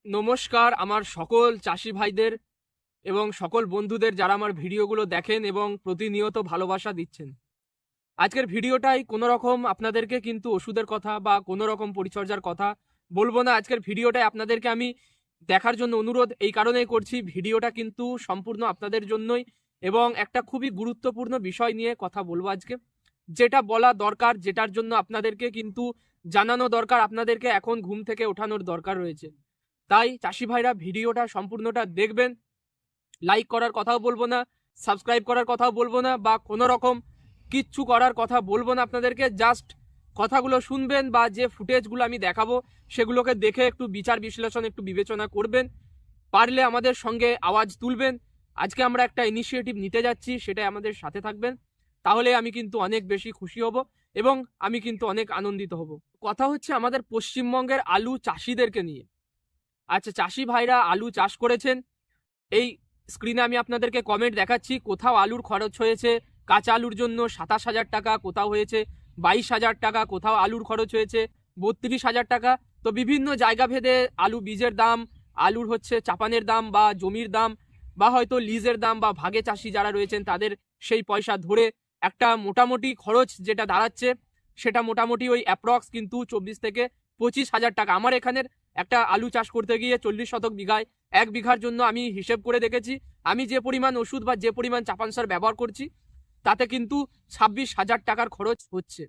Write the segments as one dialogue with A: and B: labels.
A: নমস্কার আমার সকল চাষি ভাইদের এবং সকল বন্ধুদের যারা আমার ভিডিওগুলো দেখেন এবং প্রতিনিয়ত ভালোবাসা দিচ্ছেন। আজকের ভিডিওটাই কোনো রকম আপনাদেরকে কিন্তু ওষুধের কথা বা কোনো রকম পরিচর্যার কথা বলবো না। আজকের ভিডিওটাই আপনাদেরকে আমি দেখার জন্য অনুরোধ এই কারণেই করছি, ভিডিওটা কিন্তু সম্পূর্ণ আপনাদের জন্যই এবং একটা খুবই গুরুত্বপূর্ণ বিষয় নিয়ে কথা বলবো আজকে। যেটা বলা দরকার, যেটার জন্য আপনাদেরকে কিন্তু জানানো দরকার, আপনাদেরকে এখন ঘুম থেকে ওঠানোর দরকার রয়েছে। তাই চাষি ভাইরা ভিডিওটা সম্পূর্ণটা দেখবেন। লাইক করার কথাও বলবো না, সাবস্ক্রাইব করার কথাও বলবো না, বা কোনো রকম কিচ্ছু করার কথা বলবো না আপনাদেরকে। জাস্ট কথাগুলো শুনবেন বা যে ফুটেজগুলো আমি দেখাবো সেগুলোকে দেখে একটু বিচার বিশ্লেষণ একটু বিবেচনা করবেন, পারলে আমাদের সঙ্গে আওয়াজ তুলবেন। আজকে আমরা একটা ইনিশিয়েটিভ নিতে যাচ্ছি, সেটাই আমাদের সাথে থাকবেন, তাহলে আমি কিন্তু অনেক বেশি খুশি হব এবং আমি কিন্তু অনেক আনন্দিত হব। কথা হচ্ছে আমাদের পশ্চিমবঙ্গের আলু চাষিদেরকে নিয়ে। আচ্ছা, চাষি ভাইরা আলু চাষ করেছেন, এই স্ক্রিনে আমি আপনাদেরকে কমেন্ট দেখাচ্ছি। কোথাও আলুর খরচ হয়েছে কাঁচা আলুর জন্য 27,000 টাকা, কোথাও হয়েছে 22,000 টাকা, কোথাও আলুর খরচ হয়েছে 32,000 টাকা। তো বিভিন্ন জায়গা ভেদে আলু বীজের দাম, আলুর হচ্ছে চাপানের দাম বা জমির দাম বা হয়তো লিজের দাম বা ভাগে চাষি যারা রয়েছেন তাদের সেই পয়সা ধরে একটা মোটামুটি খরচ যেটা দাঁড়াচ্ছে সেটা মোটামুটি ওই অ্যাপ্রক্স কিন্তু 24 থেকে 25,000 টাকা। আমার এখানের একটা আলু চাষ করতে গিয়ে 40 শতক বিঘায় 1 বিঘার জন্য আমি হিসেব করে দেখেছি, আমি যে পরিমাণ ওষুধ বা যে পরিমাণ চাপান সার ব্যবহার করছি তাতে কিন্তু 26,000 টাকার খরচ হচ্ছে।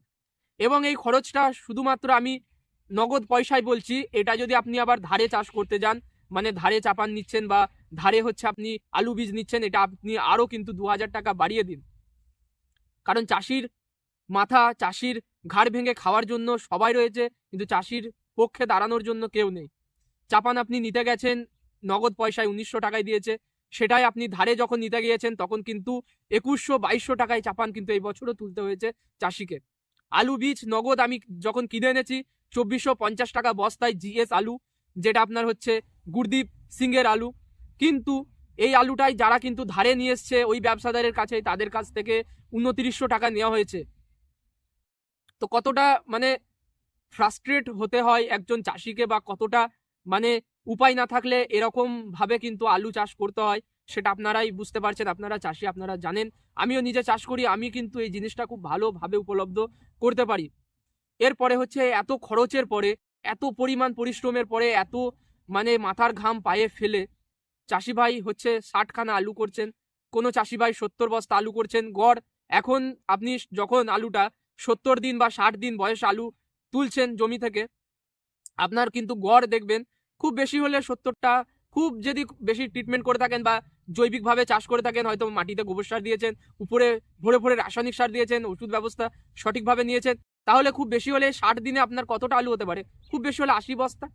A: এবং এই খরচটা শুধুমাত্র আমি নগদ পয়সায় বলছি। এটা যদি আপনি আবার ধারে চাষ করতে যান, মানে ধারে চাপান নিচ্ছেন বা ধারে হচ্ছে আপনি আলু বীজ নিচ্ছেন, এটা আপনি আরও কিন্তু 2,000 টাকা বাড়িয়ে দিন। কারণ চাষির মাথা, চাষির ঘাড় ভেঙে খাওয়ার জন্য সবাই রয়েছে, কিন্তু চাষির পক্ষে দাঁড়ানোর জন্য কেউ নেই। চাপান আপনি নিতে গেছেন নগদ পয়সায় 1900 টাকায় দিয়েছে, সেটাই আপনি ধারে যখন নিতে গিয়েছেন তখন কিন্তু 2100-2200 টাকায় চাপান কিন্তু এই বছরও তুলতে হয়েছে চাষিকে। আলু বীজ নগদ আমি যখন কিনে এনেছি 2450 টাকা বস্তায় জিএস আলু, যেটা আপনার হচ্ছে গুরদীপ সিংয়ের আলু। কিন্তু এই আলুটাই যারা কিন্তু ধারে নিয়ে এসছে ওই ব্যবসাদারের কাছে, তাদের কাছ থেকে 2900 টাকা নেওয়া হয়েছে। তো কতটা মানে ফ্রাস্ট্রেট হতে হয় একজন চাষিকে, বা কতটা মানে উপায় না থাকলে এরকম ভাবে কিন্তু আলু চাষ করতে হয় সেটা আপনারাই বুঝতে পারছেন। আপনারা চাষি, আপনারা জানেন, আমিও নিজে চাষ করি, আমি কিন্তু এই জিনিসটা খুব ভালোভাবে উপলব্ধ করতে পারি। এরপরে হচ্ছে এত খরচের পরে, এত পরিমাণ পরিশ্রমের পরে, এত মানে মাথার ঘাম পায়ে ফেলে চাষি ভাই হচ্ছে 60 খানা আলু করছেন, কোনো চাষি ভাই 70 বস্তা আলু করছেন গড়। এখন আপনি যখন আলুটা 70 দিন বা 60 দিন বয়স আলু তুলছেন জমি থেকে, আপনার কিন্তু গড় দেখবেন খুব বেশি হলে 70টা, খুব যদি বেশি ট্রিটমেন্ট করে থাকেন বা জৈবিকভাবে চাষ করে থাকেন, হয়তো মাটিতে গোবর সার দিয়েছেন, উপরে ভরে ভরে রাসায়নিক সার দিয়েছেন, ওষুধ ব্যবস্থা সঠিকভাবে নিয়েছেন, তাহলে খুব বেশি হলে 60 দিনে আপনার কতটা আলু হতে পারে? খুব বেশি হলে 80 বস্তা।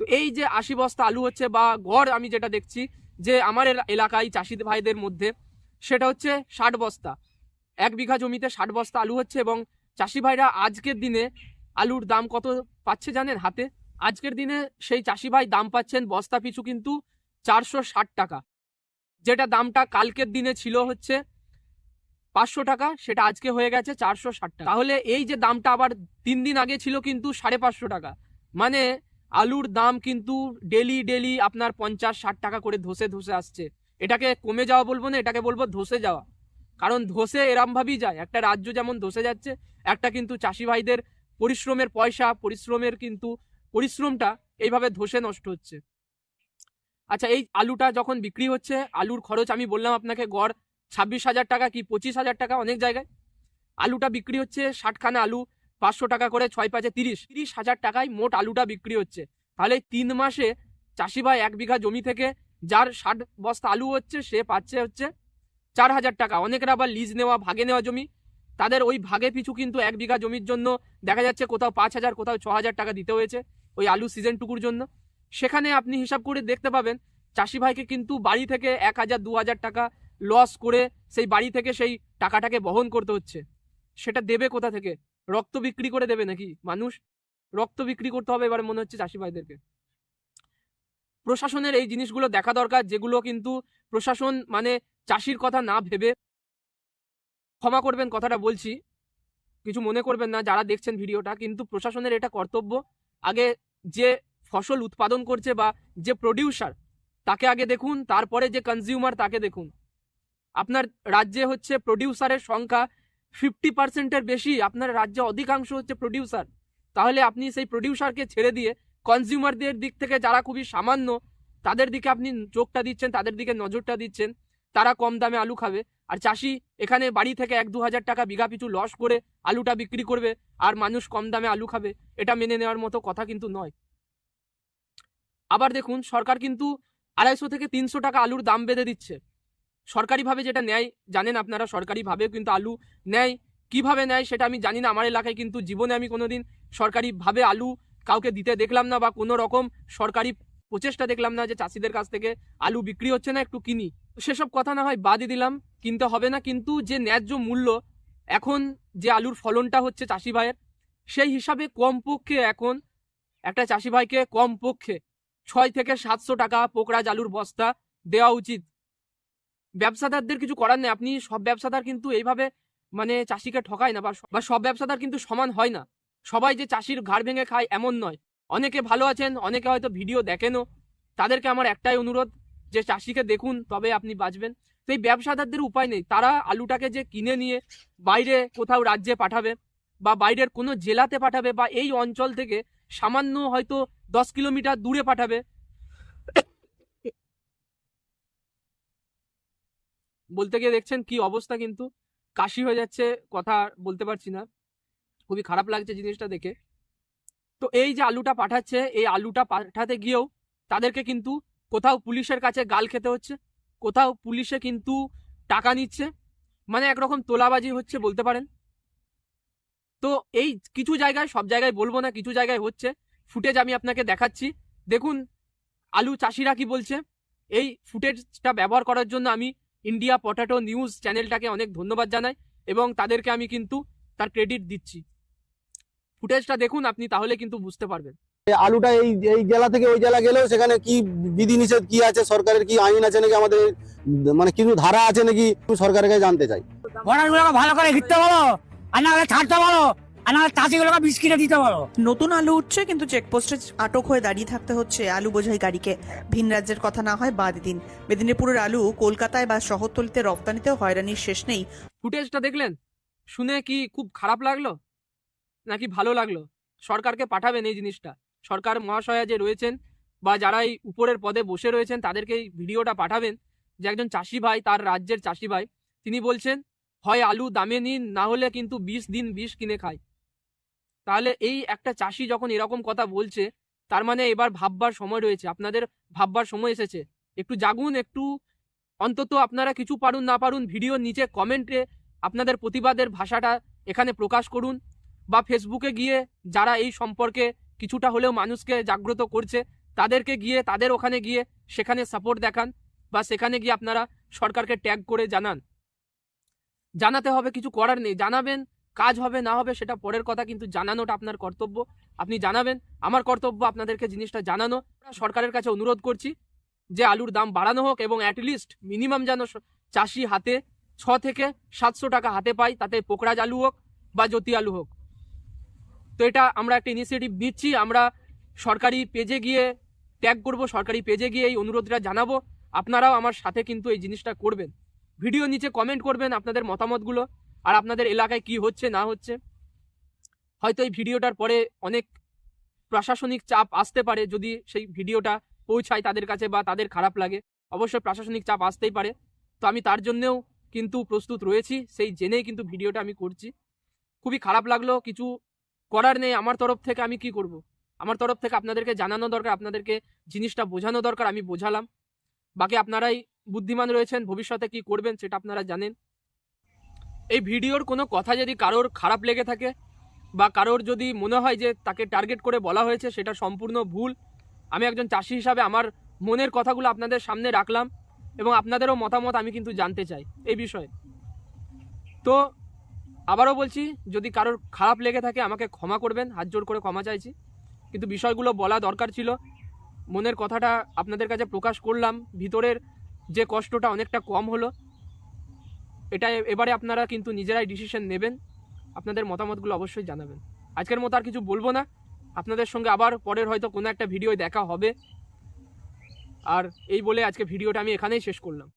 A: তো এই যে 80 বস্তা আলু হচ্ছে বা গড় আমি যেটা দেখছি যে আমার এলাকায় চাষি ভাইদের মধ্যে, সেটা হচ্ছে 60 বস্তা। 1 বিঘা জমিতে 60 বস্তা আলু হচ্ছে। এবং চাষি ভাইরা আজকের দিনে আলুর দাম কত পাচ্ছে জানেন হাতে? আজকের দিনে সেই চাষি ভাই দাম পাচ্ছেন বস্তা পিছু কিন্তু 460 টাকা, যেটা দামটা কালকের দিনে ছিল হচ্ছে 500 টাকা, সেটা আজকে হয়ে গেছে 460 টাকা। তাহলে এই যে দামটা আবার 3 দিন আগে ছিল কিন্তু 550 টাকা, মানে আলুর দাম কিন্তু ডেলি ডেলি আপনার 50-60 টাকা করে ধসে ধসে আসছে। এটাকে কমে যাওয়া বলবো না, এটাকে বলবো ধসে যাওয়া। কারণ ধসে এরম ভাবেই যায়, একটা রাজ্য যেমন ধসে যাচ্ছে, একটা কিন্তু চাষি ভাইদের পরিশ্রমের পয়সা, পরিশ্রমের কিন্তু পরিশ্রমটা এইভাবে ধসে নষ্ট হচ্ছে। আচ্ছা, এই আলুটা যখন বিক্রি হচ্ছে, আলুর খরচ আমি বললাম আপনাকে গড় 26,000 টাকা কি 25,000 টাকা অনেক জায়গায়। আলুটা বিক্রি হচ্ছে 60 খানা আলু 500 টাকা করে, 6 × 5 = 30,000 টাকায় মোট আলুটা বিক্রি হচ্ছে। তাহলে 3 মাসে চাষি ভাই 1 বিঘা জমি থেকে যার 60 বস্তা আলু হচ্ছে সে পাচ্ছে হচ্ছে 4,000 টাকা। অনেকের আবার লিজ নেওয়া, ভাগে নেওয়া জমি, তাদের ওই ভাগে পিছু কিন্তু 1 বিঘা জমির জন্য দেখা যাচ্ছে কোথাও 5,000 কোথাও 6,000 টাকা দিতে হয়েছে ওই আলু সিজন টুকুর জন্য। সেখানে আপনি হিসাব করে দেখতে পাবেন চাষি ভাইকে কিন্তু বাড়ি থেকে 1,000-2,000 টাকা লস করে সেই বাড়ি থেকে সেই টাকাটাকে বহন করতে হচ্ছে। সেটা দেবে কোথা থেকে? রক্ত বিক্রি করে দেবে নাকি মানুষ? রক্ত বিক্রি করতে হবে এবার মনে হচ্ছে চাষি ভাইদেরকে। প্রশাসনের এই জিনিসগুলো দেখা দরকার, যেগুলো কিন্তু প্রশাসন মানে চাষির কথা না ভেবে, ক্ষমা করবেন কথাটা বলছি, কিছু মনে করবেন না যারা দেখছেন ভিডিওটা, কিন্তু প্রশাসনের এটা কর্তব্য আগে যে ফসল উৎপাদন করছে বা যে প্রডিউসার তাকে আগে দেখুন, তারপরে যে কনজিউমার তাকে দেখুন। আপনার রাজ্যে হচ্ছে প্রডিউসারের সংখ্যা 50%-এর বেশি, আপনার রাজ্যে অধিকাংশ হচ্ছে প্রডিউসার। তাহলে আপনি সেই প্রডিউসারকে ছেড়ে দিয়ে কনজিউমারদের দিক থেকে যারা খুবই সামান্য তাদের দিকে আপনি চোখটা দিচ্ছেন, তাদের দিকে নজরটা দিচ্ছেন, তারা কম দামে আলু খাবে। আর চাষি এখানে বাড়ি থেকে 1-2 হাজার টাকা বিঘা পিছু লস করে আলুটা বিক্রি করবে আর মানুষ কম দামে আলু খাবে, এটা মেনে নেওয়ার মতো কথা কিন্তু নয়। আবার দেখুন, সরকার কিন্তু 250 থেকে 300 টাকা আলুর দাম বেঁধে দিচ্ছে। সরকারিভাবে যেটা নেয় জানেন আপনারা, সরকারিভাবেও কিন্তু আলু নেয়। কিভাবে নেয় সেটা আমি জানি না, আমার এলাকায় কিন্তু জীবনে আমি কোনোদিন সরকারিভাবে আলু কাউকে দিতে দেখলাম না বা কোনো রকম সরকারি প্রচেষ্টা দেখলাম না যে চাষিদের কাছ থেকে আলু বিক্রি হচ্ছে না একটু কিনি। সেসব কথা না হয় বাদই দিলাম, কিনতে হবে না, কিন্তু যে ন্যায্য মূল্য এখন যে আলুর ফলনটা হচ্ছে চাষি ভাইয়ের, সেই হিসাবে কমপক্ষে এখন একটা চাষি ভাইকে কমপক্ষে 6 থেকে 700 টাকা পোকরাজ আলুর বস্তা দেওয়া উচিত। ব্যবসাদারদের কিছু করার নেই, আপনি সব ব্যবসাদার কিন্তু এইভাবে মানে চাষিকে ঠকায় না বা সব ব্যবসাদার কিন্তু সমান হয় না। সবাই যে চাষির ঘাড় ভেঙে খায় এমন নয়, অনেকে ভালো আছেন, অনেকে হয়তো ভিডিও দেখেনও। তাদেরকে আমার একটাই অনুরোধ যে চাষিকে দেখুন, তবে আপনি বাঁচবেন। তো এই ব্যবসাদারদের উপায় নেই, তারা আলুটাকে যে কিনে নিয়ে বাইরে কোথাও রাজ্যে পাঠাবে বা বাইরের কোনো জেলাতে পাঠাবে বা এই অঞ্চল থেকে সামান্য হয়তো 10 কিলোমিটার দূরে পাঠাবে, বলতে গিয়ে দেখছেন কি অবস্থা, কিন্তু কাশি হয়ে যাচ্ছে, কথা বলতে পারছি না, খুবই খারাপ লাগছে জিনিসটা দেখে। তো এই যে আলুটা পাঠাচ্ছে, এই আলুটা পাঠাতে গিয়েও তাদেরকে কিন্তু কোথাও পুলিশের কাছে গাল খেতে হচ্ছে, কোথাও পুলিশে কিন্তু টাকা নিচ্ছে, মানে একরকম তোলাবাজি হচ্ছে বলতে পারেন। তো এই কিছু জায়গায়, সব জায়গায় বলবো না, কিছু জায়গায় হচ্ছে, ফুটেজ আমি আপনাকে দেখাচ্ছি, দেখুন আলু চাষিরা কি বলছে। এই ফুটেজটা ব্যবহার করার জন্য আমি ইন্ডিয়া পটাটো নিউজ চ্যানেলটাকে অনেক ধন্যবাদ জানাই এবং তাদেরকে আমি কিন্তু তার ক্রেডিট দিচ্ছি। ফুটেজটা দেখুন আপনি, তাহলে কিন্তু বুঝতে পারবেন।
B: আলুটা এই এই জেলা থেকে ওই জেলা গেলেও সেখানে কি বিধিনিষেধ কি আছে, সরকারের কি আইন আছে নাকি, আমাদের মানে কিছু ধারা আছে নাকি, সরকারের কাছে জানতে চাই।
C: বর্ডারগুলোকে ভালো করে ঘিরতে বলো, আর না হলে ছাড়তে বলো, আর না হলে চাষিগুলোকে বিষ কিনে দিতে বলো।
D: নতুন আলু উঠছে কিন্তু চেকপোস্টে আটক হয়ে দাঁড়িয়ে থাকতে হচ্ছে আলু বোঝাই গাড়িকে। ভিন রাজ্যের কথা না হয় বাদ দিন, মেদিনীপুরের আলু কলকাতায় বা শহরতলিতে রপ্তানিতেও হয়রানির শেষ নেই।
A: ফুটেজটা দেখলেন, শুনে কি খুব খারাপ লাগলো নাকি ভালো লাগলো? সরকারকে পাঠাবেন এই জিনিসটা, সরকার মহাশয়া যে রয়েছেন বা যারা এই উপরের পদে বসে রয়েছেন তাদেরকে এই ভিডিওটা পাঠাবেন যে একজন চাষি ভাই, তার রাজ্যের চাষি ভাই, তিনি বলছেন হয় আলু দামে নিন, না হলে কিন্তু 20 দিন বিষ কিনে খায়। তাহলে এই একটা চাষি যখন এরকম কথা বলছে, তার মানে এবার ভাববার সময় রয়েছে, আপনাদের ভাববার সময় এসেছে। একটু জাগুন, একটু অন্তত আপনারা কিছু পারুন না পারুন ভিডিওর নিচে কমেন্টে আপনাদের প্রতিবাদের ভাষাটা এখানে প্রকাশ করুন, বা ফেসবুকে গিয়ে যারা এই সম্পর্কে কিছুটা হলেও মানুষকে জাগ্রত করছে তাদেরকে গিয়ে, তাদের ওখানে গিয়ে সেখানে সাপোর্ট দেখান, বা সেখানে গিয়ে আপনারা সরকারকে ট্যাগ করে জানান। জানাতে হবে, কিছু করার নেই, জানাবেন, কাজ হবে না হবে সেটা পরের কথা, কিন্তু জানানোটা আপনার কর্তব্য, আপনি জানাবেন। আমার কর্তব্য আপনাদেরকে জিনিসটা জানানো। সরকারের কাছে অনুরোধ করছি যে আলুর দাম বাড়ানো হোক এবং অ্যাটলিস্ট মিনিমাম যেন চাষি হাতে 6 থেকে 700 টাকা হাতে পায়, তাতে পোকরাজ আলু হোক বা জ্যোতি আলু হোক। তো এটা আমরা একটা ইনিশিয়েটিভ নিচ্ছি, আমরা সরকারি পেজে গিয়ে ট্যাগ করব, সরকারি পেজে গিয়ে এই অনুরোধটা জানাবো। আপনারাও আমার সাথে কিন্তু এই জিনিসটা করবেন, ভিডিও নিচে কমেন্ট করবেন আপনাদের মতামতগুলো, আর আপনাদের এলাকায় কি হচ্ছে না হচ্ছে। হয়তো এই ভিডিওটার পরে অনেক প্রশাসনিক চাপ আসতে পারে, যদি সেই ভিডিওটা পৌঁছায় তাদের কাছে বা তাদের খারাপ লাগে, অবশ্যই প্রশাসনিক চাপ আসতেই পারে। তো আমি তার জন্যেও কিন্তু প্রস্তুত রয়েছি, সেই জেনেই কিন্তু ভিডিওটা আমি করছি। খুবই খারাপ লাগলো, কিছু করার নেই। আমার তরফ থেকে আমি কি করব, আমার তরফ থেকে আপনাদেরকে জানানো দরকার, আপনাদেরকে জিনিসটা বোঝানো দরকার, আমি বোঝালাম। বাকি আপনারাই বুদ্ধিমান রয়েছেন, ভবিষ্যতে কি করবেন সেটা আপনারা জানেন। এই ভিডিওর কোনো কথা যদি কারোর খারাপ লেগে থাকে বা কারোর যদি মনে হয় যে তাকে টার্গেট করে বলা হয়েছে, সেটা সম্পূর্ণ ভুল। আমি একজন চাষি হিসাবে আমার মনের কথাগুলো আপনাদের সামনে রাখলাম এবং আপনাদেরও মতামত আমি কিন্তু জানতে চাই এই বিষয়ে। তো আবারও বলছি, যদি কারোর খারাপ লেগে থাকে আমাকে ক্ষমা করবেন, হাত জোর করে ক্ষমা চাইছি, কিন্তু বিষয়গুলো বলা দরকার ছিল। মনের কথাটা আপনাদের কাছে প্রকাশ করলাম, ভিতরের যে কষ্টটা অনেকটা কম হলো। এটা এবারে আপনারা কিন্তু নিজেরাই ডিসিশন নেবেন, আপনাদের মতামতগুলো অবশ্যই জানাবেন। আজকের মতো আর কিছু বলবো না, আপনাদের সঙ্গে আবার পরের হয়তো কোনো একটা ভিডিও দেখা হবে। আর এই বলে আজকে ভিডিওটা আমি এখানেই শেষ করলাম।